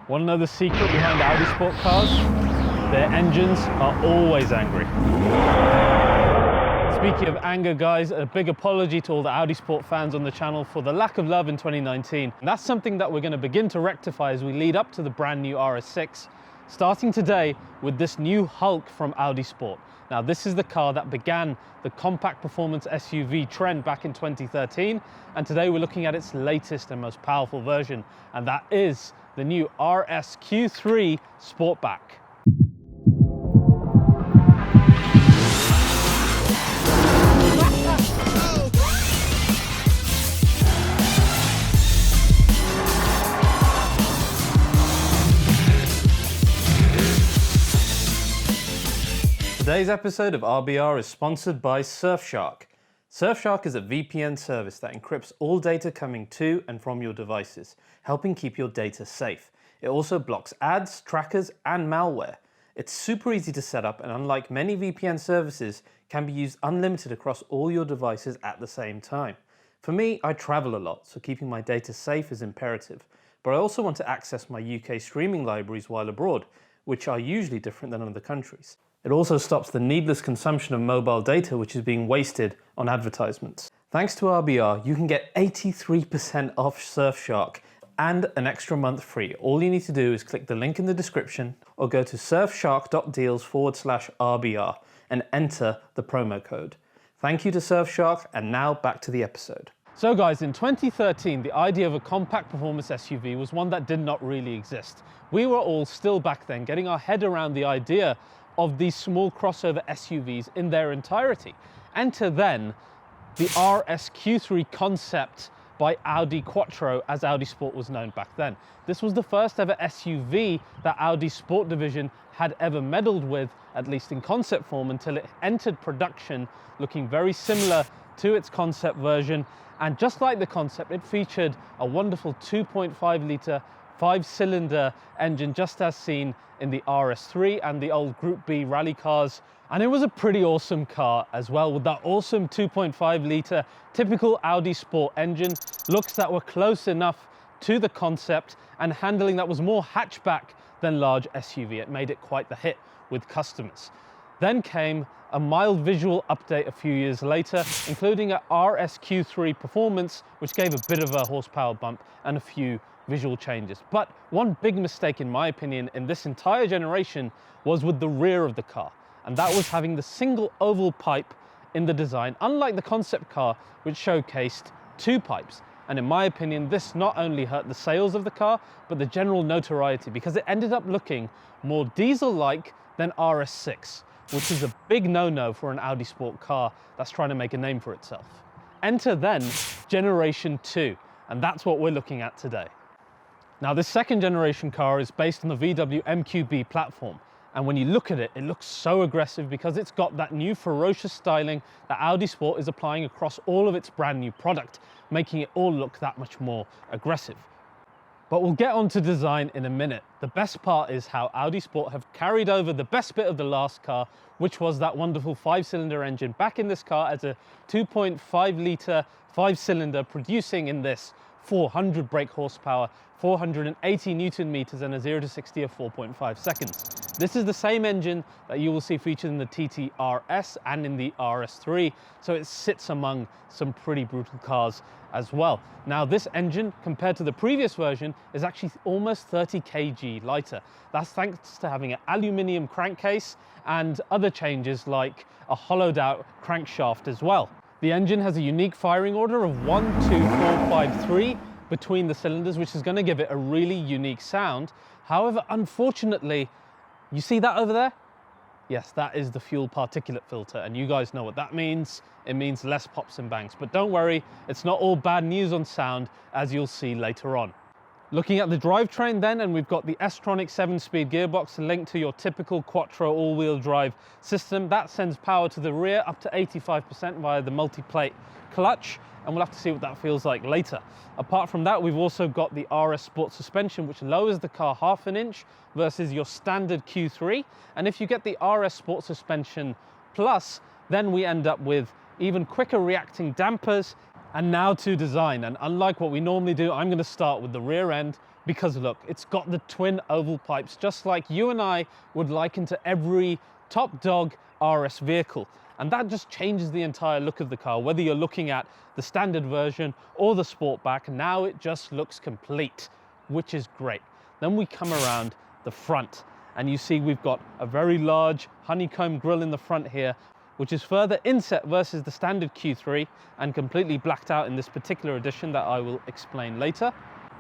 Want to know the secret behind Audi Sport cars? Their engines are always angry. Speaking of anger, guys, a big apology to all the Audi Sport fans on the channel for the lack of love in 2019. And that's something that we're going to begin to rectify as we lead up to the brand new RS6, starting today with this new Hulk from Audi Sport. Now, this is the car that began the compact performance SUV trend back in 2013, and today we're looking at its latest and most powerful version, and that is the new RSQ3 Sportback. Today's episode of RBR is sponsored by Surfshark. Surfshark is a VPN service that encrypts all data coming to and from your devices, helping keep your data safe. It also blocks ads, trackers, and malware. It's super easy to set up, and unlike many VPN services, can be used unlimited across all your devices at the same time. For me, I travel a lot, so keeping my data safe is imperative. But I also want to access my UK streaming libraries while abroad, which are usually different than other countries. It also stops the needless consumption of mobile data, which is being wasted on advertisements. Thanks to RBR, you can get 83% off Surfshark and an extra month free. All you need to do is click the link in the description or go to surfshark.deals/RBR and enter the promo code. Thank you to Surfshark, and now back to the episode. So guys, in 2013, the idea of a compact performance SUV was one that did not really exist. We were all still back then getting our head around the idea of these small crossover SUVs in their entirety. Enter then the RSQ3 concept by Audi Quattro, as Audi Sport was known back then. This was the first ever SUV that Audi Sport division had ever meddled with, at least in concept form, until it entered production looking very similar to its concept version. And just like the concept, it featured a wonderful 2.5 litre 5-cylinder engine, just as seen in the RS3 and the old Group B rally cars. And it was a pretty awesome car as well, with that awesome 2.5 litre typical Audi Sport engine, looks that were close enough to the concept, and handling that was more hatchback than large SUV. It made it quite the hit with customers. Then came a mild visual update a few years later, including a RSQ3 Performance, which gave a bit of a horsepower bump and a few visual changes. But one big mistake, in my opinion, in this entire generation was with the rear of the car, and that was having the single oval pipe in the design, unlike the concept car, which showcased two pipes. And in my opinion, this not only hurt the sales of the car, but the general notoriety, because it ended up looking more diesel-like than RS6, which is a big no-no for an Audi Sport car that's trying to make a name for itself. Enter then Generation 2, and that's what we're looking at today. Now, this second generation car is based on the VW MQB platform, and when you look at it, it looks so aggressive because it's got that new ferocious styling that Audi Sport is applying across all of its brand new product, making it all look that much more aggressive. But we'll get on to design in a minute. The best part is how Audi Sport have carried over the best bit of the last car, which was that wonderful 5-cylinder engine, back in this car as a 2.5 litre 5-cylinder, producing in this 400 brake horsepower, 480 Newton meters, and a 0 to 60 of 4.5 seconds. This is the same engine that you will see featured in the TT RS and in the RS3, so it sits among some pretty brutal cars as well. Now, this engine, compared to the previous version, is actually almost 30 kg lighter. That's thanks to having an aluminium crankcase and other changes like a hollowed out crankshaft as well. The engine has a unique firing order of 1, 2, 4, 5, 3 between the cylinders, which is going to give it a really unique sound. However, unfortunately, you see that over there? Yes, that is the fuel particulate filter, and you guys know what that means. It means less pops and bangs. But don't worry, it's not all bad news on sound, as you'll see later on. Looking at the drivetrain then, and we've got the S-tronic 7-speed gearbox linked to your typical Quattro all-wheel drive system. That sends power to the rear up to 85% via the multi-plate clutch, and we'll have to see what that feels like later. Apart from that, we've also got the RS Sport suspension, which lowers the car ½ inch versus your standard Q3. And if you get the RS Sport suspension Plus, then we end up with even quicker reacting dampers. And now to design, and unlike what we normally do, I'm going to start with the rear end, because look, it's got the twin oval pipes, just like you and I would liken to every top dog RS vehicle. And that just changes the entire look of the car. Whether you're looking at the standard version or the Sportback, now it just looks complete, which is great. Then we come around the front and you see we've got a very large honeycomb grille in the front here, which is further inset versus the standard Q3 and completely blacked out in this particular edition that I will explain later.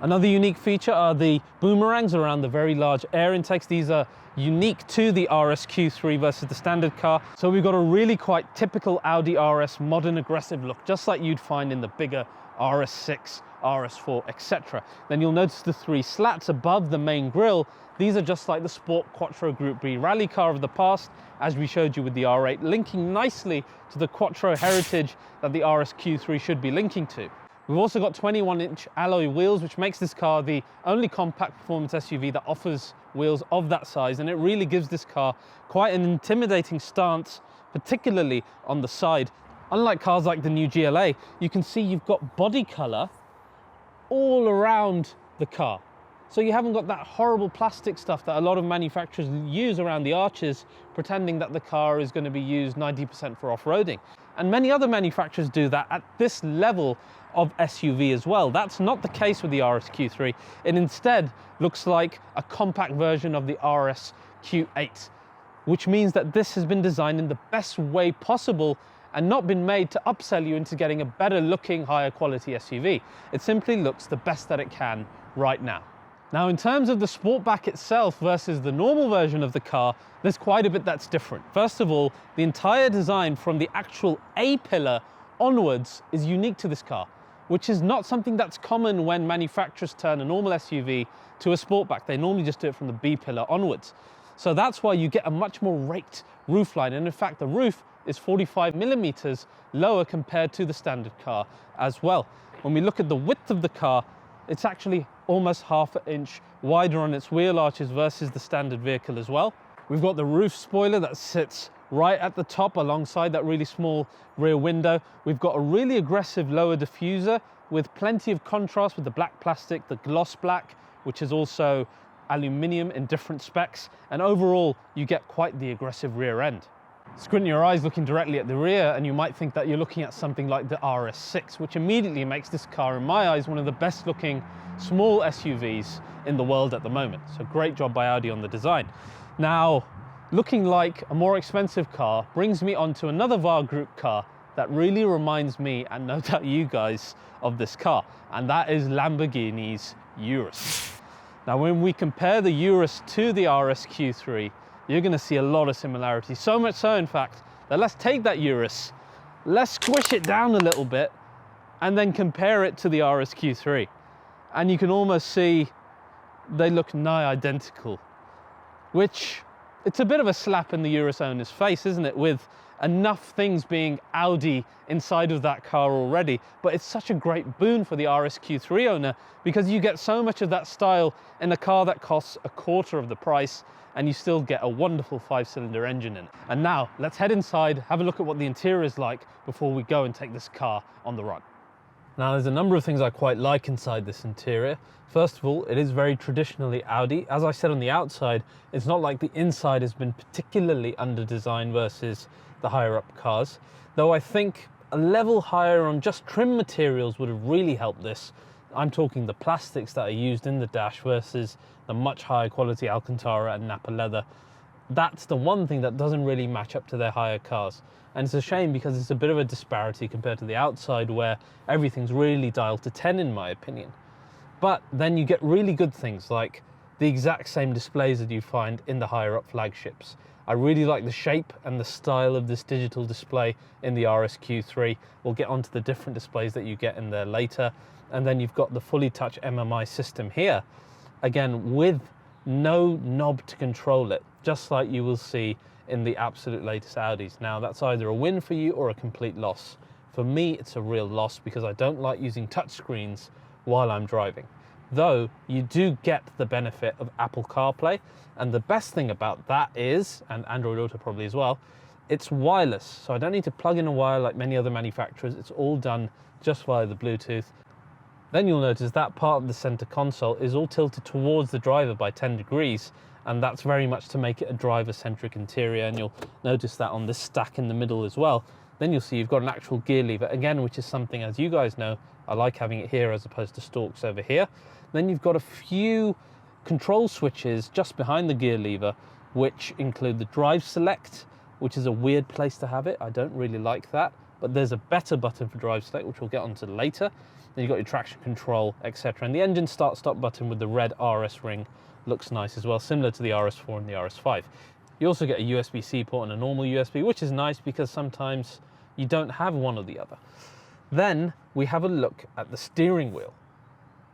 Another unique feature are the boomerangs around the very large air intakes. These are unique to the RSQ3 versus the standard car. So we've got a really quite typical Audi RS modern aggressive look, just like you'd find in the bigger RS6, RS4, etc. Then you'll notice the 3 slats above the main grille. These are just like the Sport Quattro Group B rally car of the past, as we showed you with the R8, linking nicely to the Quattro heritage that the RSQ3 should be linking to. We've also got 21-inch alloy wheels, which makes this car the only compact performance SUV that offers wheels of that size, and it really gives this car quite an intimidating stance, particularly on the side. Unlike cars like the new GLA, you can see you've got body colour all around the car. So you haven't got that horrible plastic stuff that a lot of manufacturers use around the arches, pretending that the car is going to be used 90% for off-roading. And many other manufacturers do that at this level of SUV as well. That's not the case with the RSQ3. It instead looks like a compact version of the RSQ8, which means that this has been designed in the best way possible and not been made to upsell you into getting a better looking, higher quality SUV. It simply looks the best that it can right now. Now, in terms of the Sportback itself versus the normal version of the car, there's quite a bit that's different. First of all, the entire design from the actual A-pillar onwards is unique to this car, which is not something that's common when manufacturers turn a normal SUV to a Sportback. They normally just do it from the B-pillar onwards. So that's why you get a much more raked roofline. And in fact, the roof is 45mm lower compared to the standard car as well. When we look at the width of the car, it's actually almost ½ inch wider on its wheel arches versus the standard vehicle as well. We've got the roof spoiler that sits right at the top alongside that really small rear window. We've got a really aggressive lower diffuser with plenty of contrast with the black plastic, the gloss black, which is also aluminium in different specs. And overall, you get quite the aggressive rear end. Squint your eyes looking directly at the rear and you might think that you're looking at something like the RS6, which immediately makes this car, in my eyes, one of the best looking small SUVs in the world at the moment. So great job by Audi on the design. Now, looking like a more expensive car brings me on to another VAR Group car that really reminds me, and no doubt you guys, of this car, and that is Lamborghini's Urus. Now, when we compare the Urus to the RSQ3, you're going to see a lot of similarities. So much so, in fact, that let's take that Urus, let's squish it down a little bit, and then compare it to the RSQ3. And you can almost see they look nigh identical, which it's a bit of a slap in the Urus owner's face, isn't it? With enough things being Audi inside of that car already. But it's such a great boon for the RSQ3 owner because you get so much of that style in a car that costs a quarter of the price, and you still get a wonderful 5-cylinder engine in it. And now let's head inside, have a look at what the interior is like before we go and take this car on the run. Now, there's a number of things I quite like inside this interior. First of all, it is very traditionally Audi. As I said on the outside, it's not like the inside has been particularly under-designed versus the higher-up cars, though I think a level higher on just trim materials would have really helped this. I'm talking the plastics that are used in the dash versus the much higher quality Alcantara and Napa leather. That's the one thing that doesn't really match up to their higher cars. And it's a shame because it's a bit of a disparity compared to the outside where everything's really dialed to 10 in my opinion. But then you get really good things like the exact same displays that you find in the higher up flagships. I really like the shape and the style of this digital display in the RSQ3. We'll get onto the different displays that you get in there later. And then you've got the fully touch MMI system here, again with no knob to control it, just like you will see in the absolute latest Audis. Now, that's either a win for you or a complete loss. For me, it's a real loss because I don't like using touchscreens while I'm driving. Though you do get the benefit of Apple CarPlay, and the best thing about that is, and Android Auto probably as well, it's wireless. So I don't need to plug in a wire like many other manufacturers. It's all done just via the Bluetooth. Then you'll notice that part of the center console is all tilted towards the driver by 10 degrees, and that's very much to make it a driver-centric interior, and you'll notice that on this stack in the middle as well. Then you'll see you've got an actual gear lever, again, which is something, as you guys know, I like having it here as opposed to stalks over here. Then you've got a few control switches just behind the gear lever, which include the drive select, which is a weird place to have it. I don't really like that, but there's a better button for drive select, which we'll get onto later. Then you've got your traction control, etc. And the engine start-stop button with the red RS ring looks nice as well, similar to the RS4 and the RS5. You also get a USB-C port and a normal USB, which is nice because sometimes you don't have one or the other. Then we have a look at the steering wheel,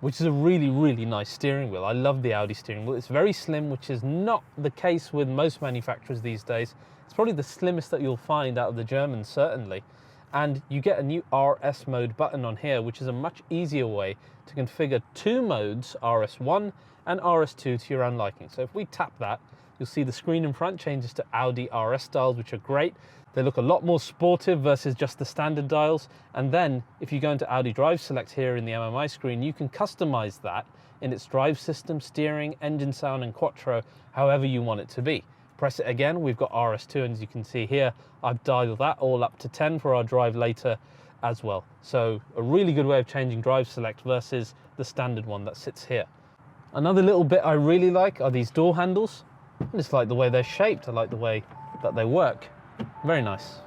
which is a really, really nice steering wheel. I love the Audi steering wheel. It's very slim, which is not the case with most manufacturers these days. It's probably the slimmest that you'll find out of the Germans, certainly. And you get a new RS mode button on here, which is a much easier way to configure two modes, RS1 and RS2, to your own liking. So if we tap that, you'll see the screen in front changes to Audi RS dials, which are great. They look a lot more sportive versus just the standard dials. And then if you go into Audi Drive Select here in the MMI screen, you can customize that in its drive system, steering, engine sound, and Quattro, however you want it to be. Press it again, we've got RS2, and as you can see here, I've dialed that all up to 10 for our drive later as well. So a really good way of changing drive select versus the standard one that sits here. Another little bit I really like are these door handles. I just like the way they're shaped. I like the way that they work. Very nice.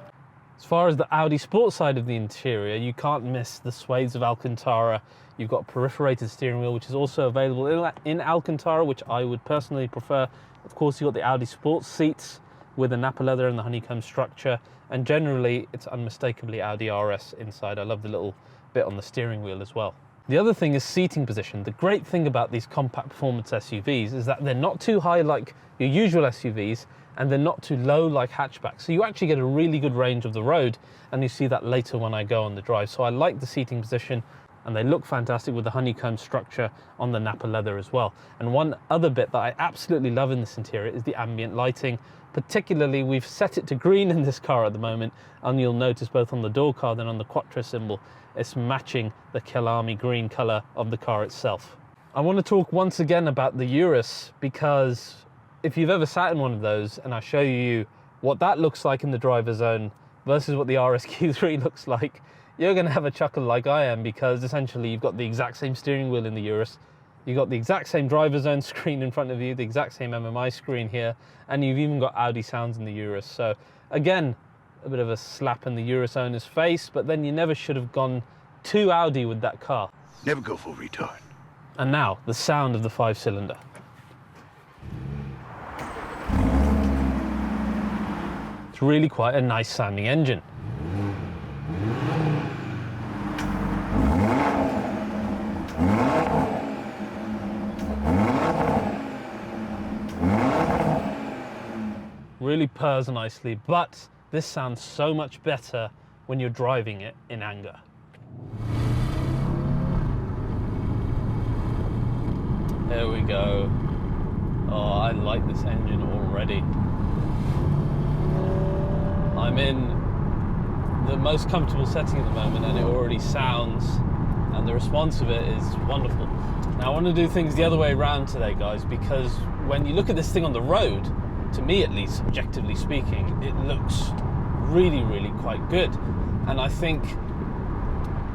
As far as the Audi Sport side of the interior, you can't miss the suedes of Alcantara. You've got a perforated steering wheel, which is also available in Alcantara, which I would personally prefer. Of course, you've got the Audi Sport seats with the Napa leather and the honeycomb structure, and generally it's unmistakably Audi RS inside. I love the little bit on the steering wheel as well. The other thing is seating position. The great thing about these compact performance SUVs is that they're not too high like your usual SUVs, and they're not too low like hatchbacks. So you actually get a really good range of the road, and you see that later when I go on the drive. So I like the seating position, and they look fantastic with the honeycomb structure on the Napa leather as well. And one other bit that I absolutely love in this interior is the ambient lighting. Particularly, we've set it to green in this car at the moment, and you'll notice both on the door card and on the Quattro symbol, it's matching the Killarmy green color of the car itself. I want to talk once again about the Urus, because if you've ever sat in one of those and I show you what that looks like in the driver's zone versus what the RSQ3 looks like, you're going to have a chuckle like I am, because essentially you've got the exact same steering wheel in the Urus, you've got the exact same driver's zone screen in front of you, the exact same MMI screen here, and you've even got Audi sounds in the Urus. So again, a bit of a slap in the Urus owner's face, but then you never should have gone too Audi with that car. Never go full retard. And now, the sound of the 5-cylinder. It's really quite a nice sounding engine. Really purrs nicely, but this sounds so much better when you're driving it in anger. There we go. Oh, I like this engine already. I'm in the most comfortable setting at the moment, and it already sounds, and the response of it is wonderful. Now I want to do things the other way around today, guys, because when you look at this thing on the road, to me at least, subjectively speaking, it looks really, really quite good. And I think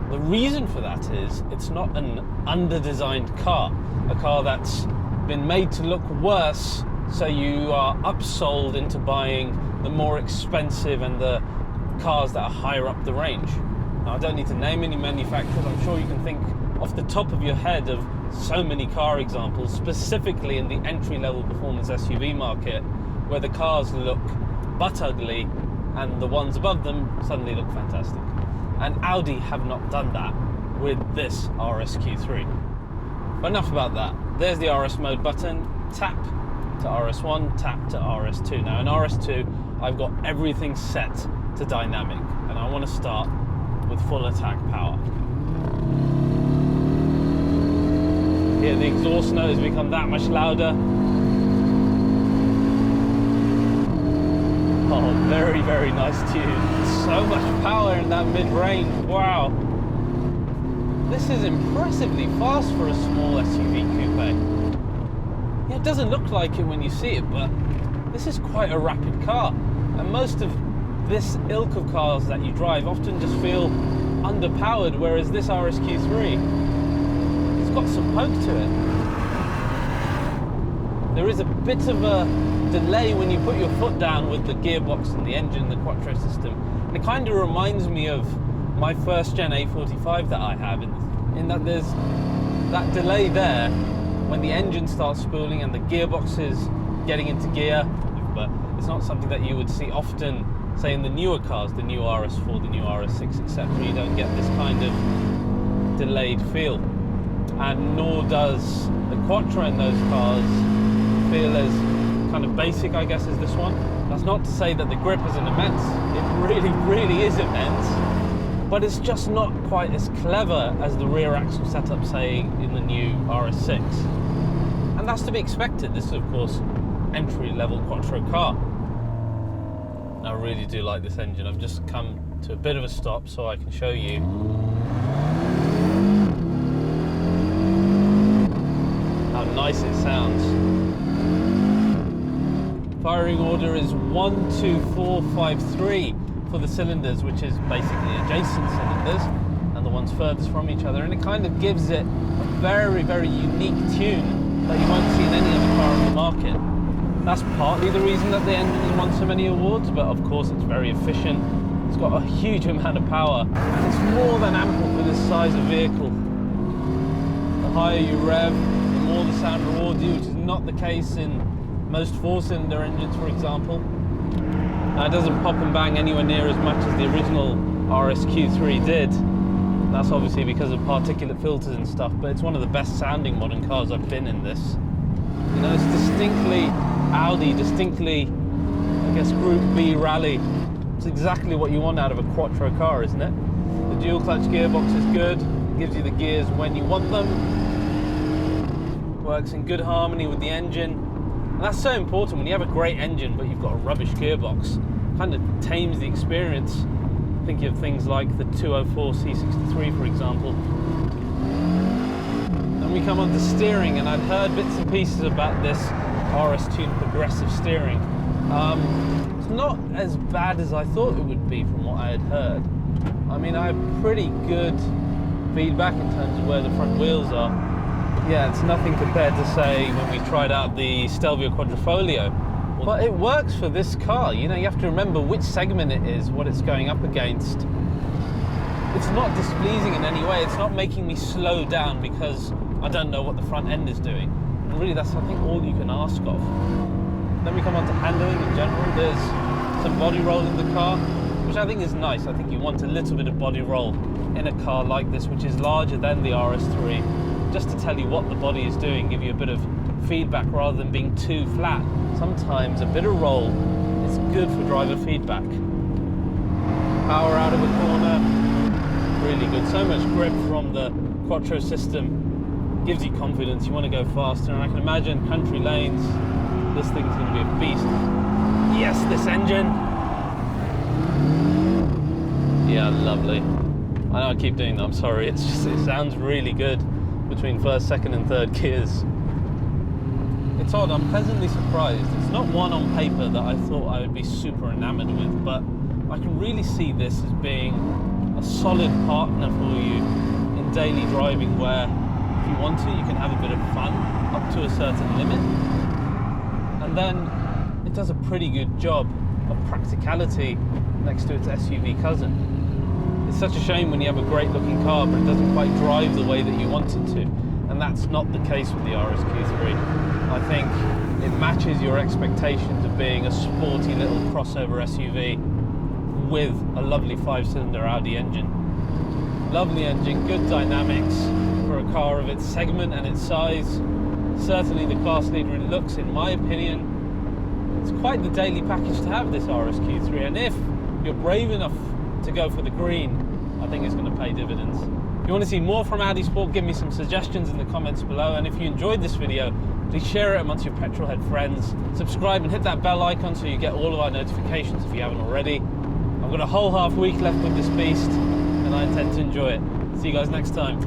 the reason for that is it's not an under-designed car, a car that's been made to look worse, so you are upsold into buying the more expensive and the cars that are higher up the range. Now, I don't need to name any manufacturers. I'm sure you can think off the top of your head of so many car examples, specifically in the entry-level performance SUV market, where the cars look butt ugly and the ones above them suddenly look fantastic. And Audi have not done that with this RSQ3. But enough about that. There's the RS mode button. Tap to RS1, tap to RS2. Now in RS2, I've got everything set to dynamic, and I want to start with full attack power. Here, the exhaust note has become that much louder. Oh, very, very nice tune. So much power in that mid-range, wow. This is impressively fast for a small SUV coupe. Yeah, it doesn't look like it when you see it, but this is quite a rapid car. And most of this ilk of cars that you drive often just feel underpowered, whereas this RSQ3, it's got some poke to it. There is a bit of a delay when you put your foot down with the gearbox and the engine and the Quattro system. And it kind of reminds me of my first gen A45 that I have, in that there's that delay there when the engine starts spooling and the gearbox is getting into gear. But it's not something that you would see often, say in the newer cars, the new RS4, the new RS6, etc. You don't get this kind of delayed feel. And nor does the Quattro in those cars feel as kind of basic, I guess, as this one. That's not to say that the grip isn't immense. It really, really is immense. But it's just not quite as clever as the rear axle setup, say, in the new RS6. And that's to be expected. This is, of course, entry-level Quattro car. I really do like this engine. I've just come to a bit of a stop so I can show you. How nice it sounds. Firing order is 1, 2, 4, 5, 3 for the cylinders, which is basically adjacent cylinders, and the ones furthest from each other. And it kind of gives it a very, very unique tune that you won't see in any other car on the market. That's partly the reason that the engine has won so many awards, but of course it's very efficient. It's got a huge amount of power, and it's more than ample for this size of vehicle. The higher you rev, the more the sound rewards you, which is not the case in most four-cylinder engines, for example. Now, it doesn't pop and bang anywhere near as much as the original RSQ3 did. That's obviously because of particulate filters and stuff, but it's one of the best sounding modern cars I've been in this. You know, it's distinctly Audi, distinctly, I guess, Group B rally. It's exactly what you want out of a Quattro car, isn't it? The dual clutch gearbox is good, it gives you the gears when you want them, works in good harmony with the engine. And that's so important when you have a great engine but you've got a rubbish gearbox. It kind of tames the experience. Think of things like the 204 C63, for example. Then we come on to steering, and I'd heard bits and pieces about this RS2 progressive steering. It's not as bad as I thought it would be from what I had heard. I mean, I have pretty good feedback in terms of where the front wheels are. Yeah, it's nothing compared to, say, when we tried out the Stelvio Quadrifoglio. But it works for this car. You know, you have to remember which segment it is, what it's going up against. It's not displeasing in any way. It's not making me slow down because I don't know what the front end is doing. And really, that's, I think, all you can ask of. Then we come on to handling in general. There's some body roll in the car, which I think is nice. I think you want a little bit of body roll in a car like this, which is larger than the RS3, just to tell you what the body is doing, give you a bit of feedback rather than being too flat. Sometimes a bit of roll is good for driver feedback. Power out of a corner, really good. So much grip from the Quattro system, gives you confidence. You want to go faster, and I can imagine country lanes, this thing's going to be a beast. Yes, this engine. Yeah, lovely. I know I keep doing that, I'm sorry. It's just, it sounds really good between first, second and third gears. It's odd, I'm pleasantly surprised. It's not one on paper that I thought I would be super enamored with, but I can really see this as being a solid partner for you in daily driving, where if you want to, you can have a bit of fun up to a certain limit. And then it does a pretty good job of practicality next to its SUV cousin. It's such a shame when you have a great looking car but it doesn't quite drive the way that you want it to, and that's not the case with the RSQ3. I think it matches your expectations of being a sporty little crossover SUV with a lovely 5-cylinder Audi engine. Lovely engine, good dynamics for a car of its segment and its size. Certainly the class leader in looks, in my opinion. It's quite the daily package to have, this RSQ3, and if you're brave enough to go for the green, I think it's going to pay dividends. If you want to see more from Audi Sport, give me some suggestions in the comments below, and if you enjoyed this video, please share it amongst your petrolhead friends. Subscribe and hit that bell icon so you get all of our notifications if you haven't already. I've got a whole half week left with this beast, and I intend to enjoy it. See you guys next time.